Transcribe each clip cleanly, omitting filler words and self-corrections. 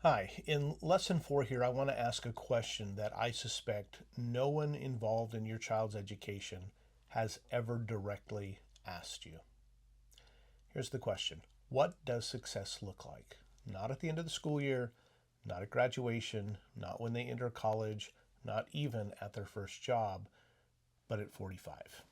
Hi, in lesson 4 here, I want to ask a question that I suspect no one involved in your child's education has ever directly asked you. Here's the question. What does success look like? Not at the end of the school year, not at graduation, not when they enter college, not even at their first job, but at 45.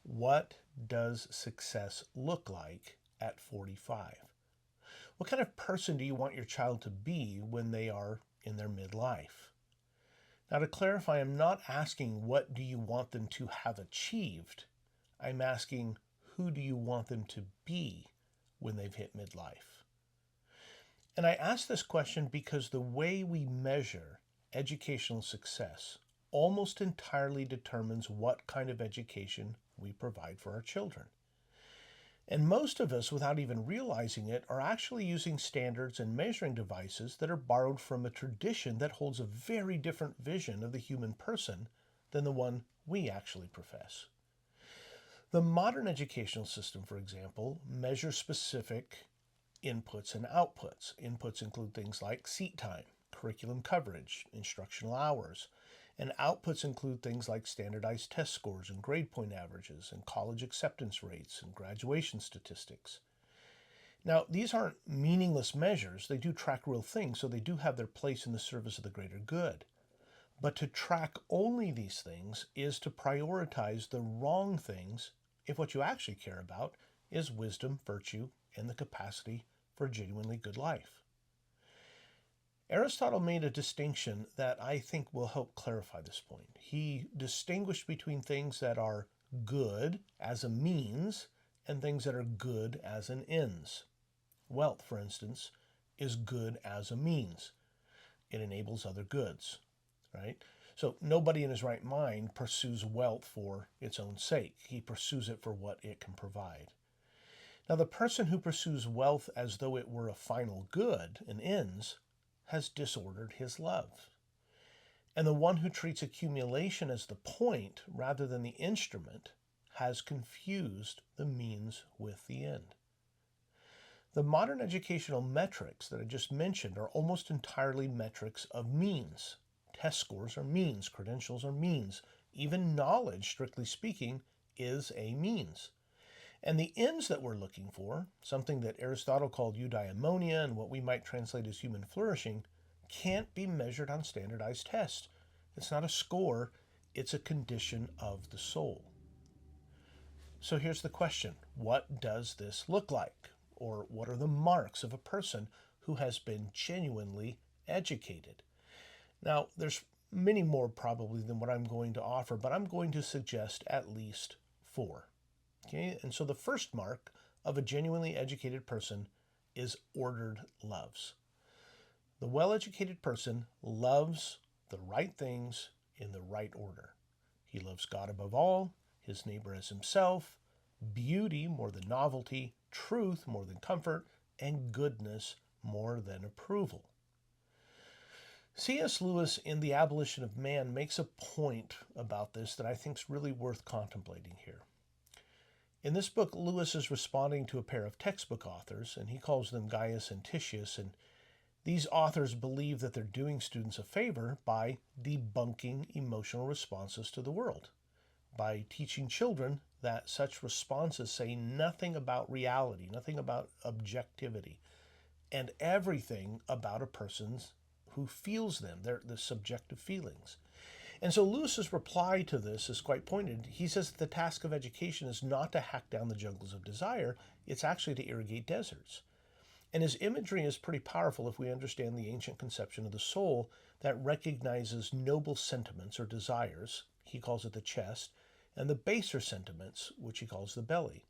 What does success look like at 45? What kind of person do you want your child to be when they are in their midlife? Now, to clarify, I'm not asking what do you want them to have achieved. I'm asking who do you want them to be when they've hit midlife? And I ask this question because the way we measure educational success almost entirely determines what kind of education we provide for our children. And most of us, without even realizing it, are actually using standards and measuring devices that are borrowed from a tradition that holds a very different vision of the human person than the one we actually profess. The modern educational system, for example, measures specific inputs and outputs. Inputs include things like seat time, curriculum coverage, instructional hours, and outputs include things like standardized test scores and grade point averages and college acceptance rates and graduation statistics. Now, these aren't meaningless measures. They do track real things, so they do have their place in the service of the greater good. But to track only these things is to prioritize the wrong things if what you actually care about is wisdom, virtue, and the capacity for a genuinely good life. Aristotle made a distinction that I think will help clarify this point. He distinguished between things that are good as a means and things that are good as an ends. Wealth, for instance, is good as a means. It enables other goods, right? So nobody in his right mind pursues wealth for its own sake. He pursues it for what it can provide. Now, the person who pursues wealth as though it were a final good, an ends, has disordered his love. And the one who treats accumulation as the point rather than the instrument has confused the means with the end. The modern educational metrics that I just mentioned are almost entirely metrics of means. Test scores are means, credentials are means, even knowledge, strictly speaking, is a means. And the ends that we're looking for, something that Aristotle called eudaimonia and what we might translate as human flourishing, can't be measured on standardized tests. It's not a score, it's a condition of the soul. So here's the question. What does this look like? Or what are the marks of a person who has been genuinely educated? Now, there's many more probably than what I'm going to offer, but I'm going to suggest at least 4. Okay, and so the first mark of a genuinely educated person is ordered loves. The well educated person loves the right things in the right order. He loves God above all, his neighbor as himself, beauty more than novelty, truth more than comfort, and goodness more than approval. C.S. Lewis in The Abolition of Man makes a point about this that I think is really worth contemplating here. In this book, Lewis is responding to a pair of textbook authors, and he calls them Gaius and Titius, and these authors believe that they're doing students a favor by debunking emotional responses to the world, by teaching children that such responses say nothing about reality, nothing about objectivity, and everything about a person's who feels them, the subjective feelings. And so Lewis's reply to this is quite pointed. He says that the task of education is not to hack down the jungles of desire, it's actually to irrigate deserts. And his imagery is pretty powerful if we understand the ancient conception of the soul that recognizes noble sentiments or desires, he calls it the chest, and the baser sentiments, which he calls the belly.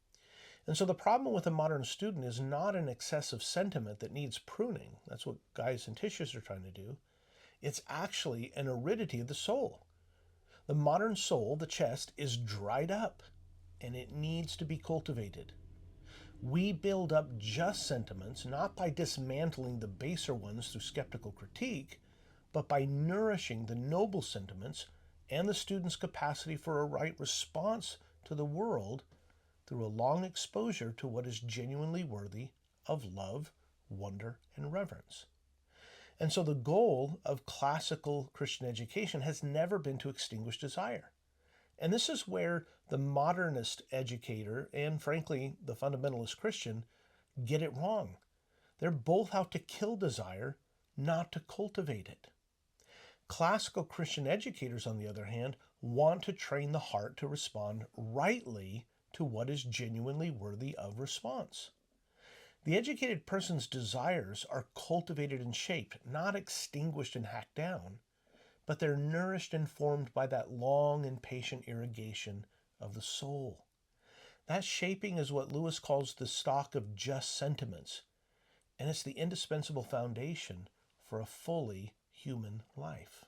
And so the problem with a modern student is not an excessive sentiment that needs pruning. That's what Gaius and Titius are trying to do. It's actually an aridity of the soul. The modern soul, the chest, is dried up and it needs to be cultivated. We build up just sentiments not by dismantling the baser ones through skeptical critique, but by nourishing the noble sentiments and the student's capacity for a right response to the world through a long exposure to what is genuinely worthy of love, wonder, and reverence. And so the goal of classical Christian education has never been to extinguish desire. And this is where the modernist educator and, frankly, the fundamentalist Christian get it wrong. They're both out to kill desire, not to cultivate it. Classical Christian educators, on the other hand, want to train the heart to respond rightly to what is genuinely worthy of response. The educated person's desires are cultivated and shaped, not extinguished and hacked down, but they're nourished and formed by that long and patient irrigation of the soul. That shaping is what Lewis calls the stock of just sentiments, and it's the indispensable foundation for a fully human life.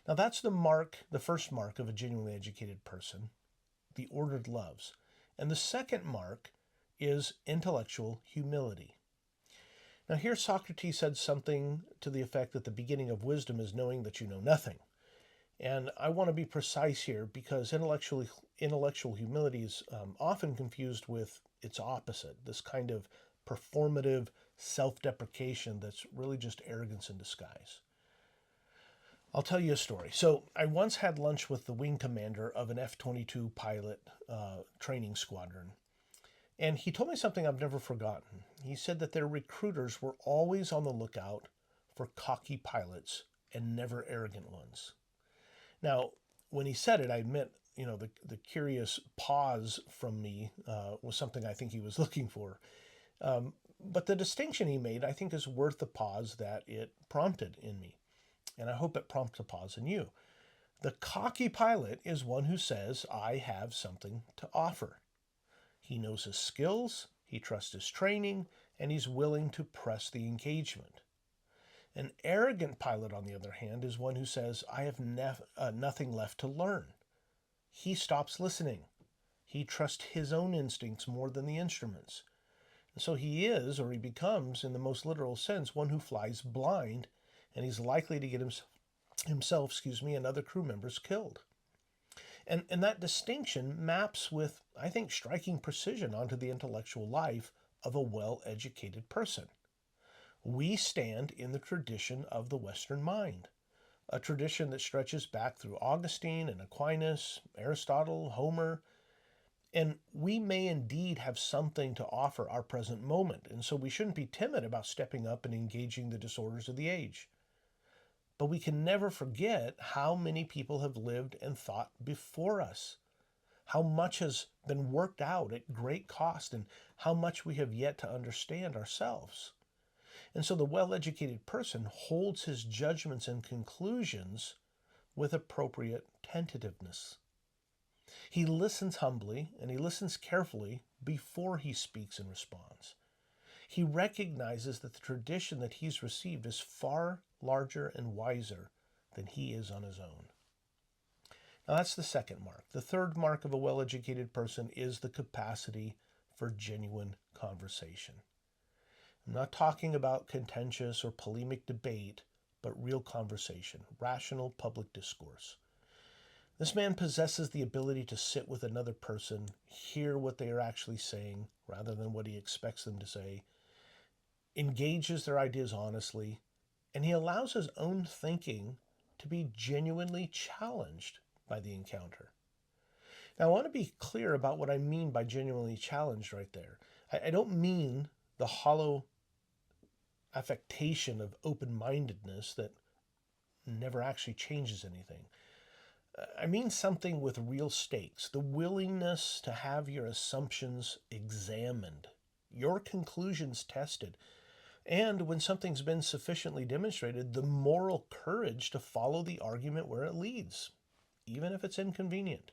Now that's the first mark of a genuinely educated person, the ordered loves. And the second mark is intellectual humility. Now here Socrates said something to the effect that the beginning of wisdom is knowing that you know nothing. And I want to be precise here because intellectual humility is often confused with its opposite, this kind of performative self-deprecation that's really just arrogance in disguise. I'll tell you a story. So I once had lunch with the wing commander of an F-22 pilot training squadron. And he told me something I've never forgotten. He said that their recruiters were always on the lookout for cocky pilots and never arrogant ones. Now, when he said it, I admit, the curious pause from me was something I think he was looking for. But the distinction he made, I think, is worth the pause that it prompted in me. And I hope it prompts a pause in you. The cocky pilot is one who says, I have something to offer. He knows his skills, he trusts his training, and he's willing to press the engagement. An arrogant pilot, on the other hand, is one who says, I have nothing left to learn. He stops listening. He trusts his own instincts more than the instruments. And so he is, or he becomes, in the most literal sense, one who flies blind, and he's likely to get himself and other crew members killed. And that distinction maps with, I think, striking precision onto the intellectual life of a well-educated person. We stand in the tradition of the Western mind, a tradition that stretches back through Augustine and Aquinas, Aristotle, Homer, and we may indeed have something to offer our present moment, and so we shouldn't be timid about stepping up and engaging the disorders of the age. But we can never forget how many people have lived and thought before us, how much has been worked out at great cost, and how much we have yet to understand ourselves. And so the well-educated person holds his judgments and conclusions with appropriate tentativeness. He listens humbly and he listens carefully before he speaks and responds. He recognizes that the tradition that he's received is far larger and wiser than he is on his own. Now that's the second mark. The third mark of a well-educated person is the capacity for genuine conversation. I'm not talking about contentious or polemic debate, but real conversation, rational public discourse. This man possesses the ability to sit with another person, hear what they are actually saying rather than what he expects them to say, engages their ideas honestly, and he allows his own thinking to be genuinely challenged by the encounter. Now, I want to be clear about what I mean by genuinely challenged right there. I don't mean the hollow affectation of open-mindedness that never actually changes anything. I mean something with real stakes, the willingness to have your assumptions examined, your conclusions tested, and when something's been sufficiently demonstrated, the moral courage to follow the argument where it leads, even if it's inconvenient.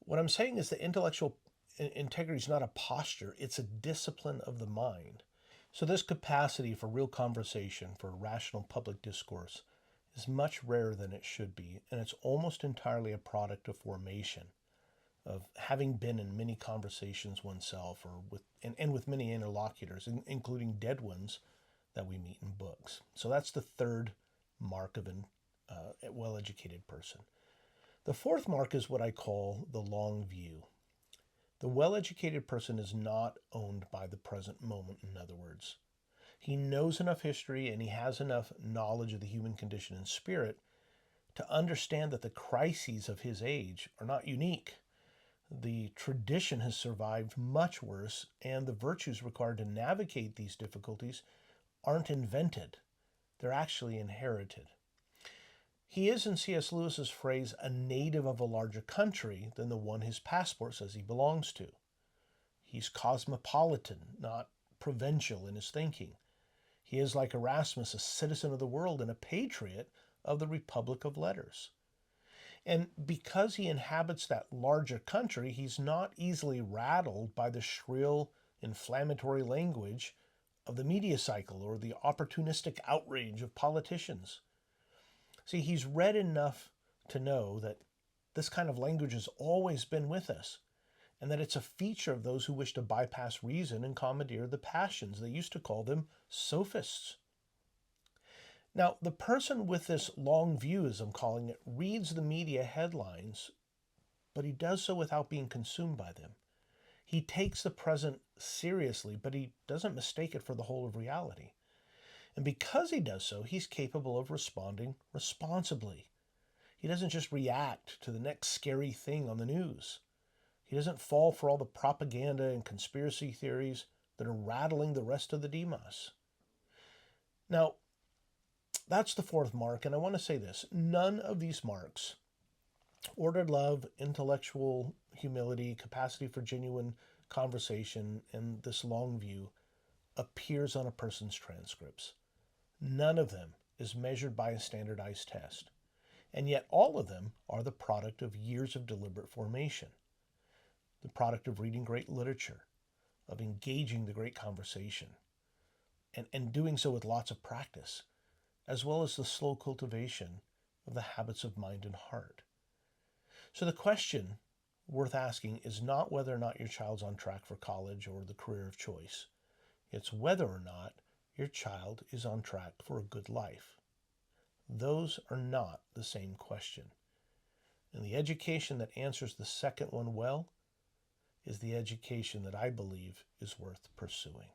What I'm saying is that intellectual integrity is not a posture, it's a discipline of the mind. So this capacity for real conversation, for rational public discourse, is much rarer than it should be, and it's almost entirely a product of formation, of having been in many conversations oneself, or with many interlocutors, including dead ones that we meet in books. So that's the third mark of a well-educated person. The fourth mark is what I call the long view. The well-educated person is not owned by the present moment, in other words. He knows enough history and he has enough knowledge of the human condition and spirit to understand that the crises of his age are not unique. The tradition has survived much worse, and the virtues required to navigate these difficulties aren't invented. They're actually inherited. He is, in C.S. Lewis's phrase, a native of a larger country than the one his passport says he belongs to. He's cosmopolitan, not provincial in his thinking. He is, like Erasmus, a citizen of the world and a patriot of the Republic of Letters. And because he inhabits that larger country, he's not easily rattled by the shrill, inflammatory language of the media cycle or the opportunistic outrage of politicians. See, he's read enough to know that this kind of language has always been with us, and that it's a feature of those who wish to bypass reason and commandeer the passions. They used to call them sophists. Now, the person with this long view, as I'm calling it, reads the media headlines, but he does so without being consumed by them. He takes the present seriously, but he doesn't mistake it for the whole of reality. And because he does so, he's capable of responding responsibly. He doesn't just react to the next scary thing on the news. He doesn't fall for all the propaganda and conspiracy theories that are rattling the rest of the demos. Now, that's the fourth mark, and I want to say this. None of these marks, ordered love, intellectual humility, capacity for genuine conversation, and this long view, appears on a person's transcripts. None of them is measured by a standardized test. And yet all of them are the product of years of deliberate formation, the product of reading great literature, of engaging the great conversation, and doing so with lots of practice, as well as the slow cultivation of the habits of mind and heart. So the question worth asking is not whether or not your child's on track for college or the career of choice. It's whether or not your child is on track for a good life. Those are not the same question. And the education that answers the second one well is the education that I believe is worth pursuing.